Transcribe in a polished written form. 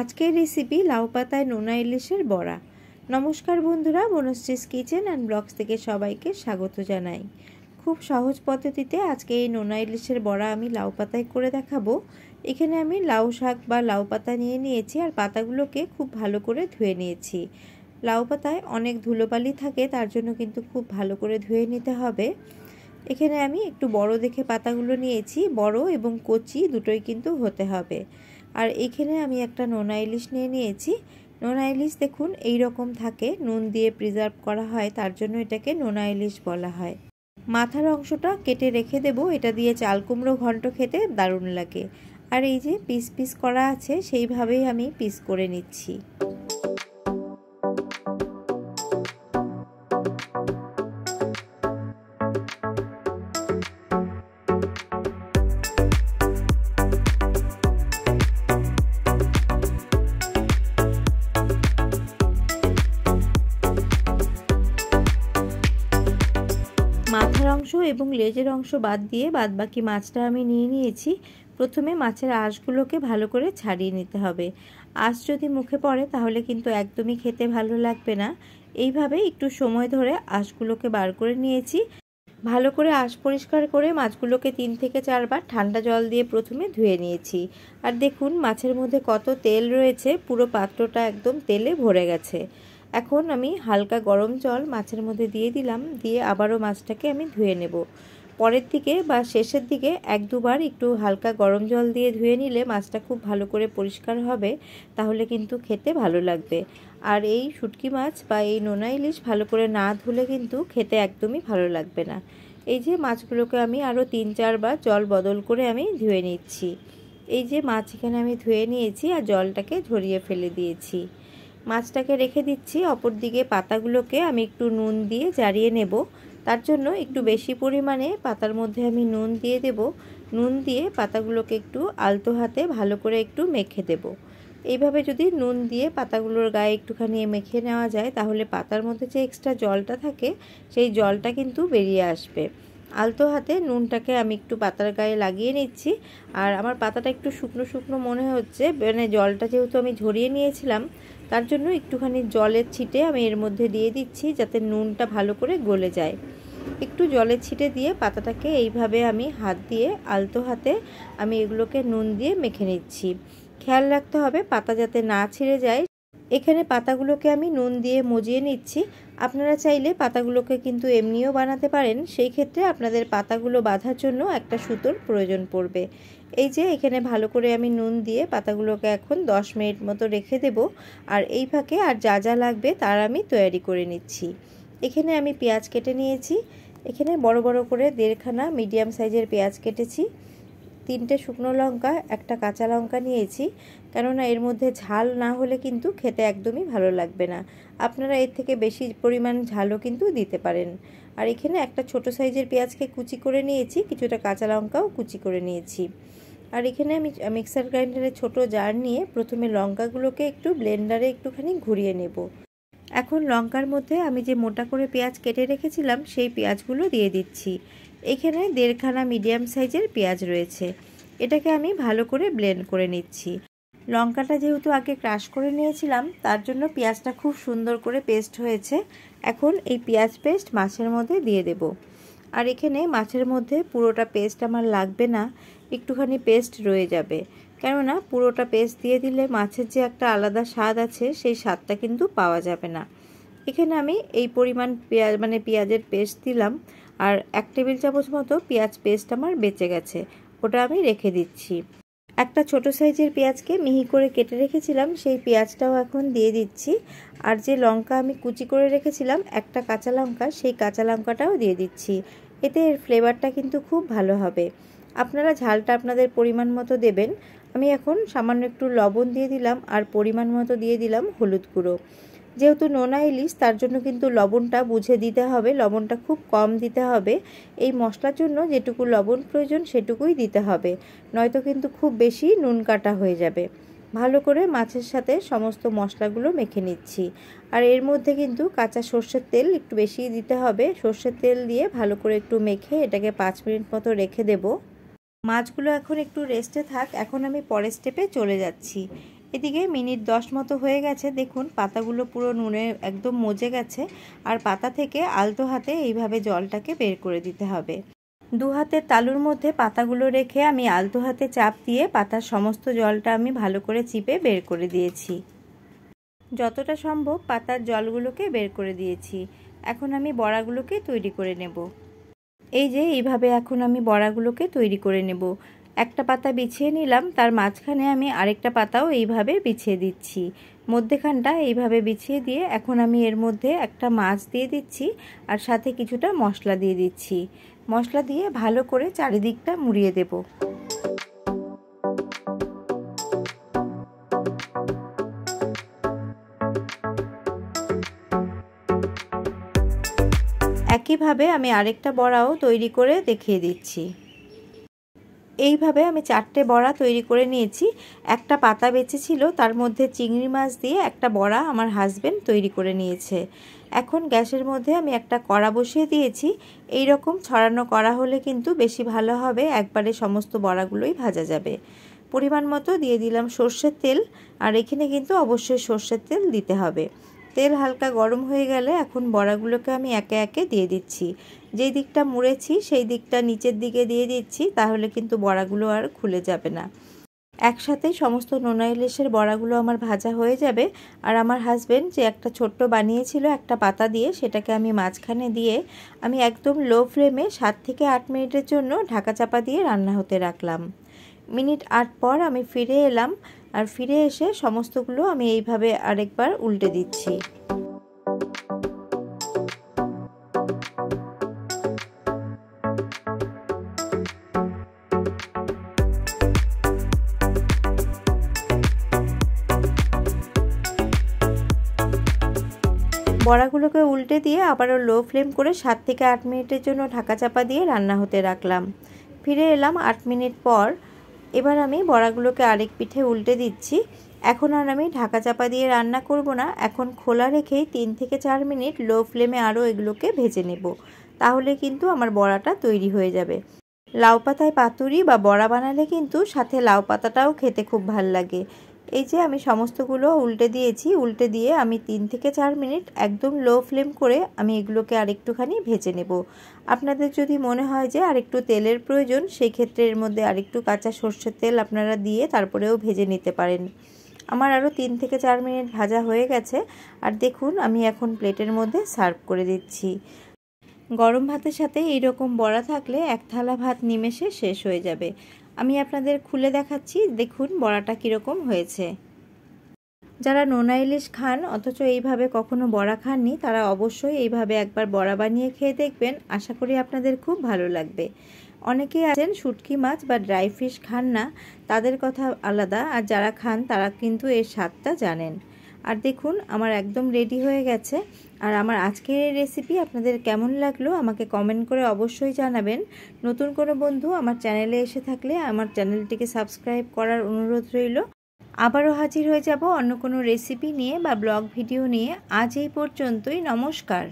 আজকের রেসিপি লাউ পাতায় নোনা ইলিশের বড়া। নমস্কার বন্ধুরা, বনশ্রীস কিচেন অ্যান্ড ব্লগস থেকে সবাইকে স্বাগত জানাই। খুব সহজ পদ্ধতিতে আজকে এই নোনা ইলিশের বড়া আমি লাউ পাতায় করে দেখাবো। এখানে আমি লাউ শাক বা লাউ পাতা নিয়েছি আর পাতাগুলোকে খুব ভালো করে ধুয়ে নিয়েছি। লাউ পাতায় অনেক ধুলোবালি থাকে, তার জন্য কিন্তু খুব ভালো করে ধুয়ে নিতে হবে। এখানে আমি একটু বড় দেখে পাতাগুলো নিয়েছি, বড় এবং কচি দুটোই কিন্তু হতে হবে। আর এখানে আমি একটা নোনা ইলিশ নিয়েছি। নোনা ইলিশ দেখুন এই রকম থাকে, নুন দিয়ে প্রিজার্ভ করা হয়, তার জন্য এটাকে নোনা ইলিশ বলা হয়। মাথার অংশটা কেটে রেখে দেব, এটা দিয়ে চাল কুমড়ো ঘন্ট খেতে দারুণ লাগে। আর এই যে পিস পিস করা আছে সেইভাবেই আমি পিস করে নিচ্ছি। মাথার অংশ এবং লেজের অংশ বাদ দিয়ে বাদবাকি মাছটা আমি নিয়েছি। প্রথমে মাছের আঁশগুলোকে ভালো করে ছাড়িয়ে নিতে হবে। আঁশ যদি মুখে পড়ে তাহলে কিন্তু একদমই খেতে ভালো লাগবে না। এইভাবে একটু সময় ধরে আঁশগুলোকে বার করে নিয়েছি। ভালো করে আঁশ পরিষ্কার করে মাছগুলোকে 3 থেকে 4 বার ঠান্ডা জল দিয়ে প্রথমে ধুয়ে নিয়েছি। আর দেখুন মাছের মধ্যে কত তেল রয়েছে, পুরো পাত্রটা একদম তেলে ভরে গেছে। এখন আমি হালকা গরম জল মাছের মধ্যে দিয়ে দিলাম, দিয়ে আবারও মাছটাকে আমি ধুয়ে নেব। পরের দিকে বা শেষের দিকে 1-2 বার একটু হালকা গরম জল দিয়ে ধুয়ে নিলে মাছটা খুব ভালো করে পরিষ্কার হবে, তাহলে কিন্তু খেতে ভালো লাগবে। আর এই শুটকি মাছ বা এই নোনা ইলিশ ভালো করে না ধুলে কিন্তু খেতে একদমই ভালো লাগবে না। এই যে মাছগুলোকে আমি আরও 3-4 বার জল বদল করে আমি ধুয়ে নিচ্ছি। এই যে মাছ এখানে আমি ধুয়ে নিয়েছি আর জলটাকে ঝরিয়ে ফেলে দিয়েছি। মাছটাকে রেখে দিচ্ছি। অপর দিকে পাতাগুলোকে আমি একটু নুন দিয়ে জ্বারিয়ে নেব, তার জন্য একটু বেশি পরিমাণে পাতার মধ্যে আমি নুন দিয়ে দেব। নুন দিয়ে পাতাগুলোকে একটু আলতো হাতে ভালো করে একটু মেখে দেব। এইভাবে যদি নুন দিয়ে পাতাগুলোর গায়ে একটুখানি মেখে নেওয়া যায় তাহলে পাতার মধ্যে যে এক্সট্রা জলটা থাকে সেই জলটা কিন্তু বেরিয়ে আসবে। আলতো হাতে নুনটাকে আমি একটু পাতার গায়ে লাগিয়ে নিচ্ছি। আর আমার পাতাটা একটু শুকনো শুকনো মনে হচ্ছে, মানে জলটা যেহেতু আমি ঝরিয়ে নিয়েছিলাম তার জন্য একটুখানি জলের ছিটে আমি এর মধ্যে দিয়ে দিচ্ছি, যাতে নুনটা ভালো করে গলে যায়। একটু জলের ছিটে দিয়ে পাতাটাকে এইভাবে আমি হাত দিয়ে আলতো হাতে আমি এগুলোকে নুন দিয়ে মেখে নিচ্ছি। খেয়াল রাখতে হবে পাতা যাতে না ছিঁড়ে যায়। এখানে পাতাগুলোকে আমি নুন দিয়ে মজিয়ে নিচ্ছি। আপনারা চাইলে পাতাগুলোকে কিন্তু এমনিও বানাতে পারেন, সেই ক্ষেত্রে আপনাদের পাতাগুলো বাঁধার জন্য একটা সুতোর প্রয়োজন পড়বে। এই যে এখানে ভালো করে আমি নুন দিয়ে পাতাগুলোকে এখন 10 মিনিট মতো রেখে দেব। আর এই ফাঁকে আর যা যা লাগবে তার আমি তৈরি করে নিচ্ছি। এখানে আমি পেঁয়াজ কেটে নিয়েছি। এখানে বড় বড় করে 1.5খানা মিডিয়াম সাইজের পেঁয়াজ কেটেছি। 3টে শুকনো লঙ্কা, একটা কাঁচা লঙ্কা নিয়েছি, কেননা এর মধ্যে ঝাল না হলে কিন্তু খেতে একদমই ভালো লাগবে না। আপনারা এর থেকে বেশি পরিমাণ ঝালও কিন্তু দিতে পারেন। আর এখানে একটা ছোট সাইজের পেঁয়াজকে কুচি করে নিয়েছি, কিছুটা কাঁচা লঙ্কাও কুচি করে নিয়েছি। আর এখানে আমি মিক্সার গ্রাইন্ডারে ছোট জার নিয়ে প্রথমে লঙ্কাগুলোকে একটু ব্লেন্ডারে একটুখানি ঘুরিয়ে নেব। এখন লঙ্কার মধ্যে আমি যে মোটা করে পেঁয়াজ কেটে রেখেছিলাম সেই পেঁয়াজগুলো দিয়ে দিচ্ছি। এখানে 1.5খানা মিডিয়াম সাইজের পেঁয়াজ রয়েছে, এটাকে আমি ভালো করে ব্লেন্ড করে নিচ্ছি। লঙ্কাটা যেহেতু আগে ক্রাশ করে নিয়েছিলাম তার জন্য পেঁয়াজটা খুব সুন্দর করে পেস্ট হয়েছে। এখন এই পেঁয়াজ পেস্ট মাছের মধ্যে দিয়ে দেব। আর এখানে মাছের মধ্যে পুরোটা পেস্ট আমার লাগবে না, একটুখানি পেস্ট রয়ে যাবে, কেননা পুরোটা পেস্ট দিয়ে দিলে মাছের যে একটা আলাদা স্বাদ আছে সেই স্বাদটা কিন্তু পাওয়া যাবে না। এখানে আমি এই পরিমাণ পেঁয়াজের পেস্ট দিলাম। আর 1 টেবিল চামচ মতো পেঁয়াজ পেস্ট আমার বেঁচে গেছে, ওটা আমি রেখে দিচ্ছি। একটা ছোট সাইজের পেঁয়াজকে মিহি করে কেটে রেখেছিলাম, সেই পেঁয়াজটাও এখন দিয়ে দিচ্ছি। আর যে লঙ্কা আমি কুচি করে রেখেছিলাম, একটা কাঁচা লঙ্কা, সেই কাঁচা লঙ্কাটাও দিয়ে দিচ্ছি। এতে এর ফ্লেভারটা কিন্তু খুব ভালো হবে। আপনারা ঝালটা আপনাদের পরিমাণ মতো দেবেন। আমি এখন সামান্য একটু লবণ দিয়ে দিলাম আর পরিমাণ মতো দিয়ে দিলাম হলুদ গুঁড়ো। যেহেতু নোনা ইলিশ তার জন্য কিন্তু লবণটা বুঝে দিতে হবে, লবণটা খুব কম দিতে হবে। এই মশলার জন্য যেটুকু লবণ প্রয়োজন সেটুকুই দিতে হবে, নয়তো কিন্তু খুব বেশি নুন কাটা হয়ে যাবে। ভালো করে মাছের সাথে সমস্ত মশলাগুলো মেখে নিচ্ছি। আর এর মধ্যে কিন্তু কাঁচা সর্ষের তেল একটু বেশি দিতে হবে। সর্ষের তেল দিয়ে ভালো করে একটু মেখে এটাকে 5 মিনিট মতো রেখে দেব। মাছগুলো এখন একটু রেস্টে থাক, এখন আমি পরের স্টেপে চলে যাচ্ছি। এদিকে মিনিট 10 মতো হয়ে গেছে। দেখুন পাতাগুলো পুরো নুনে একদম মজে গেছে। আর পাতা থেকে আলতো হাতে এইভাবে জলটাকে বের করে দিতে হবে। দু হাতের তালুর মধ্যে পাতাগুলো রেখে আমি আলতো হাতে চাপ দিয়ে পাতার সমস্ত জলটা আমি ভালো করে চিপে বের করে দিয়েছি। যতটা সম্ভব পাতার জলগুলোকে বের করে দিয়েছি। এখন আমি বড়াগুলোকে তৈরি করে নেব। এই যে এইভাবে এখন আমি বড়াগুলোকে তৈরি করে নেব। একটা পাতা বিছিয়ে নিলাম, তার মাঝখানে আমি আরেকটা পাতাও এইভাবে বিছিয়ে দিচ্ছি। মধ্যেখানটা এইভাবে বিছিয়ে দিয়ে এখন আমি এর মধ্যে একটা মাছ দিয়ে দিচ্ছি আর সাথে কিছুটা মশলা দিয়ে দিচ্ছি। মশলা দিয়ে ভালো করে চারিদিকটা মুড়িয়ে দেব। একইভাবে আমি আরেকটা বড়াও তৈরি করে দেখিয়ে দিচ্ছি। এইভাবে আমি 4টে বড়া তৈরি করে নিয়েছি। একটা পাতা বেঁচে ছিল, তার মধ্যে চিংড়ি মাছ দিয়ে একটা বড়া আমার হাজবেন্ড তৈরি করে নিয়েছে। এখন গ্যাসের মধ্যে আমি একটা কড়া বসিয়ে দিয়েছি। এই রকম ছড়ানো কড়া হলে কিন্তু বেশি ভালো হবে, একবারে সমস্ত বড়াগুলোই ভাজা যাবে। পরিমাণ মতো দিয়ে দিলাম সর্ষের তেল, আর এখানে কিন্তু অবশ্যই সর্ষের তেল দিতে হবে। তেল হালকা গরম হয়ে গেলে এখন বড়াগুলোকে আমি একে একে দিয়ে দিচ্ছি। যেই দিকটা মুড়েছি সেই দিকটা নিচের দিকে দিয়ে দিচ্ছি, তাহলে কিন্তু বড়াগুলো আর খুলে যাবে না। একসাথেই সমস্ত নোনা ইলিশের বড়াগুলো আমার ভাজা হয়ে যাবে। আর আমার হাজবেন্ড যে একটা ছোট্ট বানিয়েছিল একটা পাতা দিয়ে, সেটাকে আমি মাঝখানে দিয়ে আমি একদম লো ফ্লেমে 7 থেকে 8 মিনিটের জন্য ঢাকা চাপা দিয়ে রান্না হতে রাখলাম। মিনিট 8 পর আমি ফিরে এলাম, আর ফিরে এসে সমস্তগুলো আমি এইভাবে আরেকবার উল্টে দিচ্ছি। বড়াগুলোকে উল্টে দিয়ে আবারও লো ফ্লেম করে 7 থেকে 8 মিনিটের জন্য ঢাকা চাপা দিয়ে রান্না হতে রাখলাম। ফিরে এলাম 8 মিনিট পর। এবার আমি বড়াগুলোকে আরেক পিঠে উল্টে দিচ্ছি। এখন আর আমি ঢাকা চাপা দিয়ে রান্না করব না, এখন খোলা রেখেই 3 থেকে 4 মিনিট লো ফ্লেমে আরও এগুলোকে ভেজে নেব। তাহলে কিন্তু আমার বড়াটা তৈরি হয়ে যাবে। লাউ পাতায় পাতুরি বা বড়া বানালে কিন্তু সাথে লাউ পাতাটাও খেতে খুব ভাল লাগে। এই যে আমি সমস্তগুলো উল্টে দিয়েছি। উল্টে দিয়ে আমি 3 থেকে 4 মিনিট একদম লো ফ্লেম করে আমি এগুলোকে আরেকটুখানি ভেজে নেব। আপনাদের যদি মনে হয় যে আরেকটু তেলের প্রয়োজন, সেই ক্ষেত্রে এর মধ্যে আরেকটু কাঁচা সর্ষের তেল আপনারা দিয়ে তারপরেও ভেজে নিতে পারেন। আমার আরও 3 থেকে 4 মিনিট ভাজা হয়ে গেছে। আর দেখুন আমি এখন প্লেটের মধ্যে সার্ভ করে দিচ্ছি। গরম ভাতের সাথে এইরকম বড়া থাকলে এক থালা ভাত নিমেষে শেষ হয়ে যাবে। আমি আপনাদের খুলে দেখাচ্ছি, দেখুন বড়াটা কীরকম হয়েছে। যারা নোনা ইলিশ খান অথচ এইভাবে কখনো বড়া খাননি, তারা অবশ্যই এইভাবে একবার বড়া বানিয়ে খেয়ে দেখবেন। আশা করি আপনাদের খুব ভালো লাগবে। অনেকেই আছেন শুটকি মাছ বা ড্রাই ফিশ খান না, তাদের কথা আলাদা, আর যারা খান তারা কিন্তু এর স্বাদটা জানেন। আর দেখুন আমার একদম রেডি হয়ে গেছে। আর আমার আজকের এই রেসিপি আপনাদের কেমন লাগলো আমাকে কমেন্ট করে অবশ্যই জানাবেন। নতুন কোনো বন্ধু আমার চ্যানেলে এসে থাকলে আমার চ্যানেলটিকে সাবস্ক্রাইব করার অনুরোধ রইল। আবারও হাজির হয়ে যাব অন্য কোনো রেসিপি নিয়ে বা ব্লগ ভিডিও নিয়ে। আজ এই পর্যন্তই, নমস্কার।